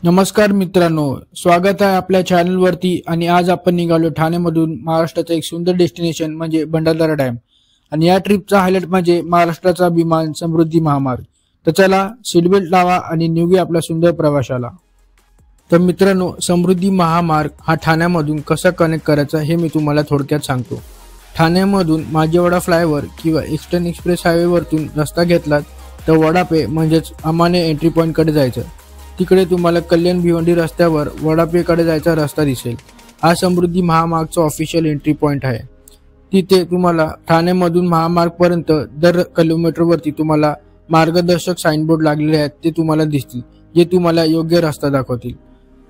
नमस्कार मित्रांनो, स्वागत आहे आपल्या चॅनलवरती। आणि आज आपण निघालो ठाणेमधून महाराष्ट्राचं एक सुंदर डेस्टिनेशन म्हणजे भंडारदरा डॅम। आणि या ट्रिपचा हायलाइट म्हणजे महाराष्ट्राचा अभिमान समृद्धी महामार्ग। तर चला सीट बेल्ट लावा आणि निघूया आपल्या सुंदर प्रवासाला। तर मित्रांनो, समृद्धी महामार्ग हा ठाण्यामधून कसा कनेक्ट करायचा हे मी तुम्हाला थोडक्यात सांगतो। ठाण्यामधून माझेवाडा फ्लायओव्हर किंवा ईस्टर्न एक्सप्रेस हायवेवरतून रस्ता घेतला तर वडापे म्हणजेच अमाने एंट्री पॉइंट कडे जायचं। तिकडे तुम्हाला कल्याण भिवंडी रस्त्यावर वडापेकडे जायचा रस्ता दिसेल। हा समृद्धी महामार्गचा ऑफिशियल एंट्री पॉइंट आहे। तिथे तुम्हाला ठाणेमधून महामार्गपर्यंत दर किलोमीटरवरती तुम्हाला मार्गदर्शक साइनबोर्ड लागलेले आहेत, ते तुम्हाला दिसतील, जे तुम्हाला योग्य रस्ता दाखवतील।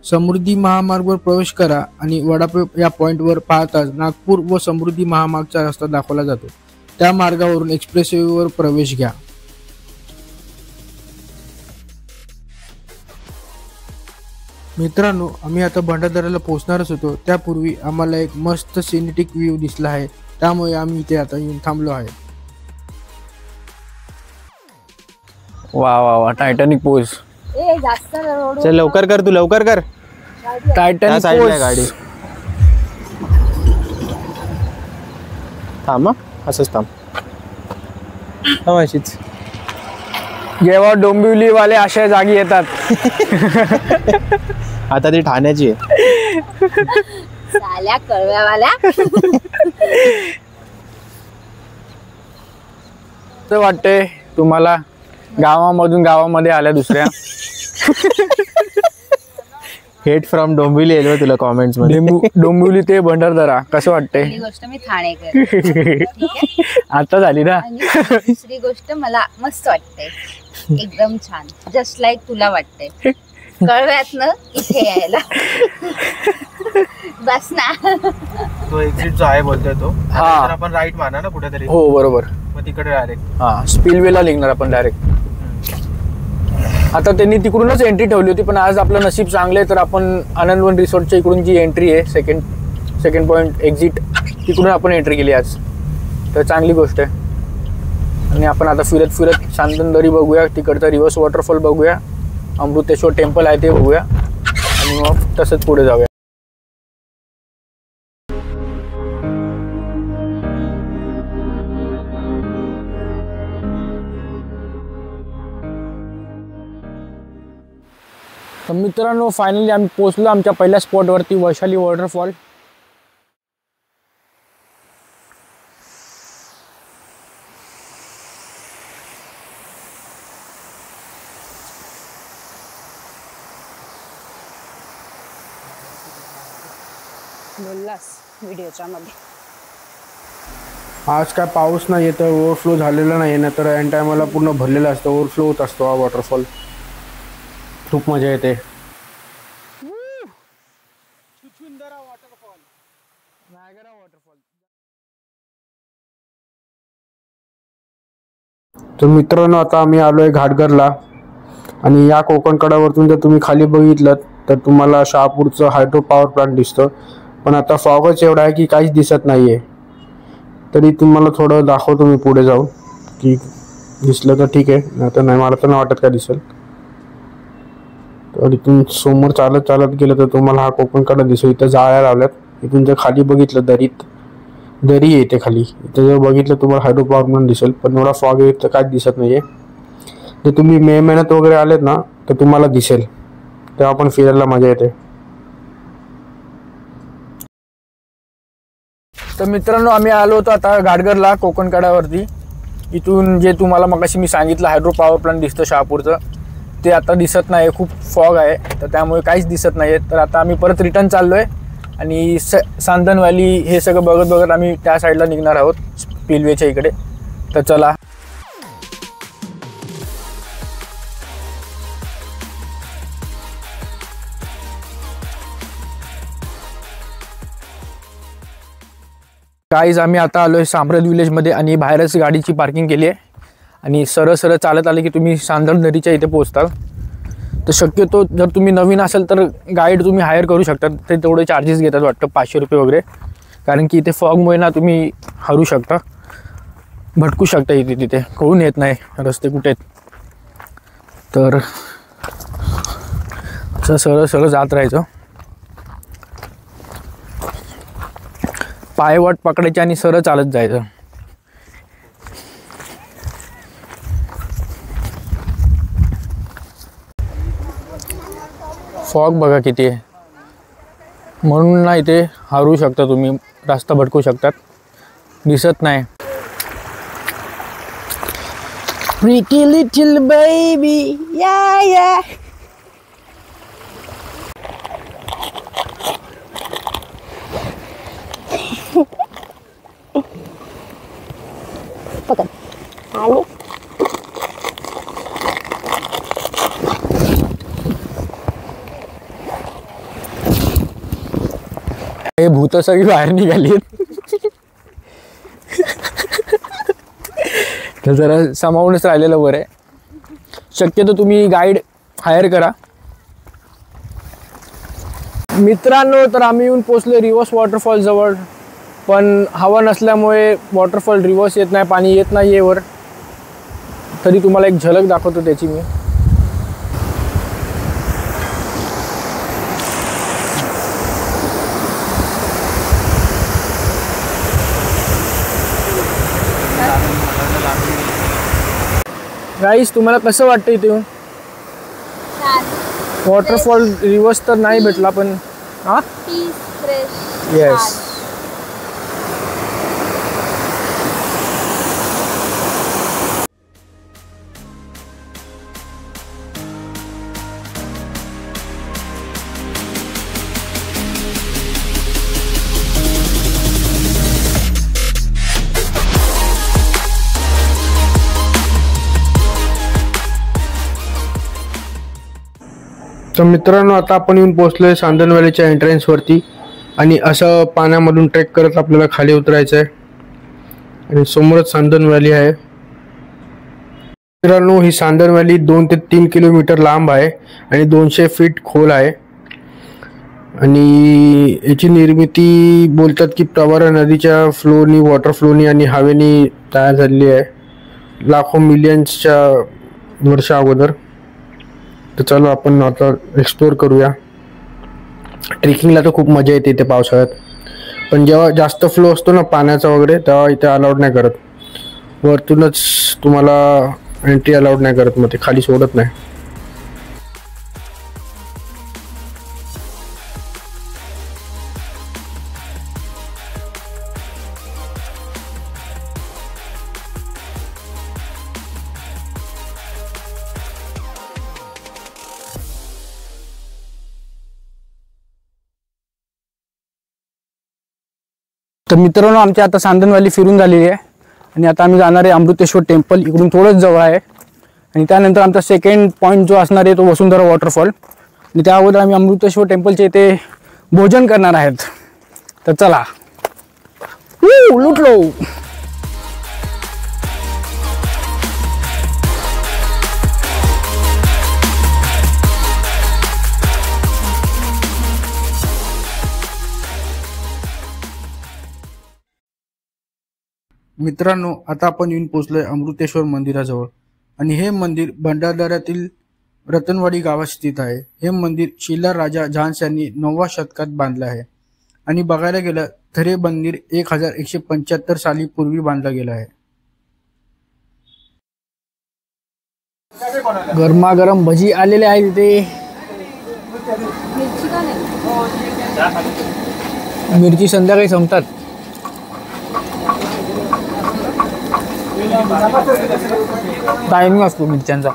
समृद्धी महामार्गवर प्रवेश करा आणि वडापे या पॉइंटवर पाहताच नागपूर व समृद्धी महामार्गचा रस्ता दाखवला जातो। त्या मार्गावरून एक्सप्रेसवेवर प्रवेश घ्या। मित्रांनो, आम्ही आता भंडारदऱ्याला पोहोचणारच होतो। त्यापूर्वी आम्हाला एक मस्त सिनेटिक व्ह्यू दिसला आहे, त्यामुळे आम्ही इथे आता येऊन थांबलो आहे। वा वा वा, टायटॅनिक पोज। चल लवकर कर, तू लवकर कर। टायटॅनिक पोज गाडी। थांब, असंच थांब अशीच। जेव्हा डोंबिवली वाले अशा जागी येतात आता ती ठाण्याची आहे। साल्या कळव्यावाल्या। तर वाटते तुम्हाला गावामधून गावामध्ये आल्या दुसऱ्या। हेट फ्रॉम डोंबिवली येईल तुला कॉमेंट्स मध्ये। डोंबिवली ते भंडारदरा कसं वाटते? पहिली गोष्ट मी ठाणेकर, आता झाली ना। दुसरी गोष्ट मला मस्त वाटते, एकदम छान, जस्ट लाईक तुला वाटते कळव्यातनं इथे यायला। बस ना। तो एक्झिट जो आहे बोलतोय तो, हा आपण राईट माना ना कुठेतरी। हो बरोबर, मग तिकडे डायरेक्ट हा स्पिलवेला निघणार आपण डायरेक्ट। आता त्यांनी तिकडूनच एंट्री ठेवली होती, पण आज आपलं नशीब चांगले तर आपण आनंदवन रिसॉर्टच्या इकडून जी एंट्री आहे सेकंड पॉइंट एक्झिट, तिकडून आपण एंट्री केली आज, तर चांगली गोष्ट आहे। आणि आपण आता फिरत फिरत सांदनदरी बघूया, तिकडचा रिव्हर्स वॉटरफॉल बघूया, अमृतेश्वर टेम्पल आहे ते बघूया आणि मग तसंच पुढे जाऊया। तर मित्रांनो, फायनली आम्ही पोहोचलो आमच्या पहिल्या स्पॉटवरती, वैशाली वॉटरफॉल। बोललास व्हिडिओच्या मध्ये। आज काय पाऊस नाही येत, ओव्हरफ्लो झालेला नाही ना, तर एन टायमाला पूर्ण भरलेला असतो, ओव्हरफ्लो होत असतो हा वॉटरफॉल। खूप मजा येते। तर मित्रांनो, आता आम्ही आलोय घाटघरला। आणि या कोकण कडावरतून जर तुम्ही खाली बघितलं तर तुम्हाला शहापूरचं हायड्रो पॉवर प्लांट दिसतं, पण आता फॉगच एवढा आहे की काहीच दिसत नाहीये। तरी तुम्हाला थोडं दाखवतो मी पुढे जाऊन, की दिसलं तर ठीक आहे, आता नाही, मला तर नाही वाटत काय दिसेल। तर इथून समोर चालत चालत गेलं तर तुम्हाला हा कोकण कडा दिसेल। इथं जाळ्या लावल्यात। इथून जर खाली बघितलं दरी येते खाली, इथं जर बघितलं तुम्हाला हायड्रो पॉवर प्लांट दिसेल, पण एवढा फॉग आहे तर काहीच दिसत नाहीये। जर तुम्ही मे महिन्यात वगैरे आलेत ना तर तुम्हाला दिसेल, तेव्हा पण फिरायला मजा येते। तर मित्रांनो, आम्ही आलो होतो आता घाटघरला कोकण कडावरती। इथून जे तुम्हाला मगाशी मी सांगितलं हायड्रो पॉवर प्लांट दिसतं शहापूरचं, ते आता दिसत नाही, खूप फॉग आहे, तर त्यामुळे काहीच दिसत नाही। तर आता आम्ही परत रिटर्न चाललोय आणि सांदन व्हॅली हे सगळं बघत बघत आम्ही त्या साईडला निघणार आहोत, स्पिलवेच्या इकडे। तर चला। गाईज, आम्ही आता आलोय साम्राज्य विलेजमध्ये आणि बाहेरच गाडीची पार्किंग केली आहे आणि सरळ सरळ चालत आले की तुम्ही सांदन नदीच्या इथे पोहोचता। तर शक्यतो जर तुम्ही नवीन असाल तर गाईड तुम्ही हायर करू शकता, ते तेवढे चार्जेस घेतात वाटतं, 500 रुपये वगैरे, कारण की इथे फॉगमुळे ना तुम्ही हरू शकता, भटकू शकता, इथे तिथे कळून येत नाही रस्ते कुठे आहेत। तर असं सरळ सरळ जात राहायचं, पायवाट पकडायची आणि सरळ चालत जायचं. फॉग बघा किती आहे, म्हणून ना इथे हरू शकता तुम्ही, रस्ता भटकू शकतात, दिसत नाही. Pretty little baby, yeah yeah. पकड आले. हे भूत सगळी बाहेर निघाली. तर जरा सामावूनच राहिलेलं बरं आहे. शक्यतो तुम्ही गाईड हायर करा. मित्रांनो, तर आम्ही येऊन पोचलो रिव्हर्स वॉटरफॉल जवळ, पण हवा नसल्यामुळे वॉटरफॉल रिव्हर्स येत नाही, पाणी येत नाही वर. तरी तुम्हाला एक झलक दाखवतो त्याची मी. गाईस, तुम्हाला कसं वाटतं इथे येऊन? वॉटरफॉल रिव्हर्स तर नाही भेटला, पण हा येस. तर मित्रांनो, आता आपण येऊन पोहोचलोय सांदन व्हॅलीच्या एंट्रन्स वरती, आणि असं पाण्यामधून ट्रेक करत आपल्याला खाली उतरायचं आहे, आणि समोरच सांदन व्हॅली आहे. मित्रांनो, ही सांदन व्हॅली 2 ते 3 किलोमीटर लांब आहे आणि 200 फीट खोल आहे. आणि याची निर्मिती बोलतात की प्रवरा नदीच्या फ्लोनी, वॉटर फ्लोनी आणि हवेनी तयार झालेली आहे लाखो मिलियन्सच्या वर्षा अगोदर. तर चलो आपण आता एक्सप्लोर करूया. ट्रेकिंगला तर खूप मजा येते इथे पावसाळ्यात, पण जेव्हा जास्त फ्लो असतो ना पाण्याचा वगैरे, तेव्हा इथे अलाउड नाही करत. वरतूनच तुम्हाला एंट्री अलाउड नाही करत, मग ते खाली सोडत नाही. तर मित्रांनो, आमची आता सांदन व्हॅली फिरून झालेली आहे, आणि आता आम्ही जाणार आहे अमृतेश्वर टेम्पल. इकडून थोडंच जवळ आहे, आणि त्यानंतर आमचा सेकंड पॉईंट जो असणार आहे तो वसुंधरा वॉटरफॉल. आणि त्या अगोदर आम्ही अमृतेश्वर टेम्पलचे इथे भोजन करणार आहेत. तर चला, लुटलो. मित्रांनो, आता आपण येऊन पोहोचलोय अमृतेश्वर मंदिराजवळ, आणि हे मंदिर भंडारदऱ्यातील रतनवाडी गावात स्थित आहे. हे मंदिर शिल्लार राजा झांस यांनी 9व्या शतकात बांधलं आहे, आणि बघायला गेलं तर हे मंदिर 1175 साली पूर्वी बांधलं गेलं आहे. गरमागरम भजी आलेले आहेत इथे. मिरची संध्याकाळी संपतात. टायमिंग असतो मिरच्यांचा.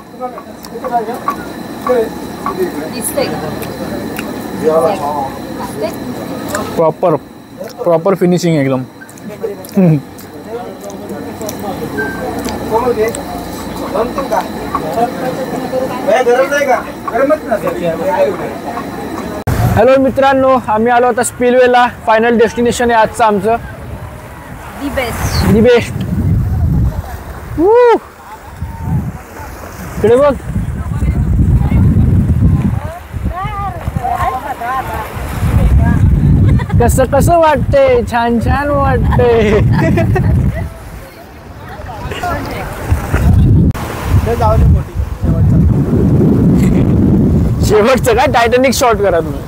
प्रॉपर फिनिशिंग एकदम. हॅलो मित्रांनो, आम्ही आलो आता स्पिलवेला. फायनल डेस्टिनेशन आहे आजचं आमचं. The best. इकडे बघ. कसं वाटतंय? छान छान वाटतंय. शेवटचं काय टायटॅनिक शॉट करा तुम्ही.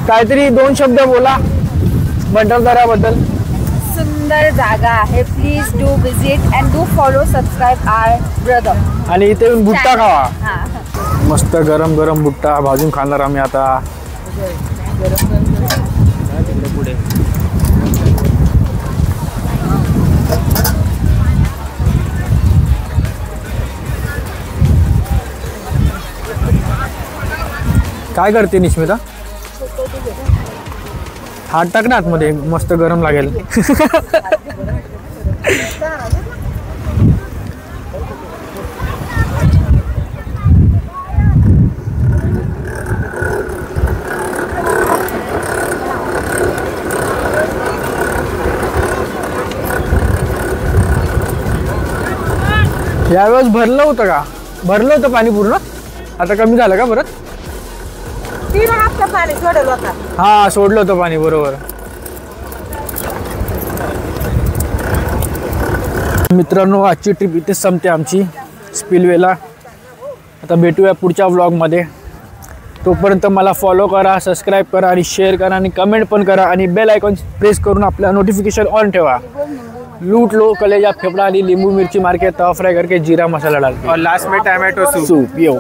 काहीतरी 2 शब्द बोला भंडारदऱ्याबद्दल. सुंदर जागा आहे. Please do visit and do follow subscribe our brother. आणि इथे येऊन भुट्टा खावा. हा. मस्त गरम गरम भुट्टा भाजून खाणार आम्ही आता. पुढे काय करते निश्मिता? हात टाक ना आतमध्ये, मस्त गरम लागेल. यावेळेस भरलं होतं का? भरलं होतं पाणी पूर्ण? आता कमी झालं का परत? 3 हप्ता पाणी सोडलं होतं. हा सोडलं होतं पाणी, बरोबर. मित्रांनो, आजची ट्रिप इथेच संपते आमची स्पिलवेला. आता भेटूया पुढच्या व्लॉगमध्ये. तोपर्यंत मला फॉलो करा, सबस्क्राईब करा आणि शेअर करा आणि कमेंट पण करा आणि बेल आयकॉन प्रेस करून आपला नोटिफिकेशन ऑन ठेवा. लूट लो कलेजा फेफड़ा ली नींबू मिर्ची मार के तवा फ्राई करके जीरा मसाला डाल के और लास्ट में टमाटो सूप. सूप. यो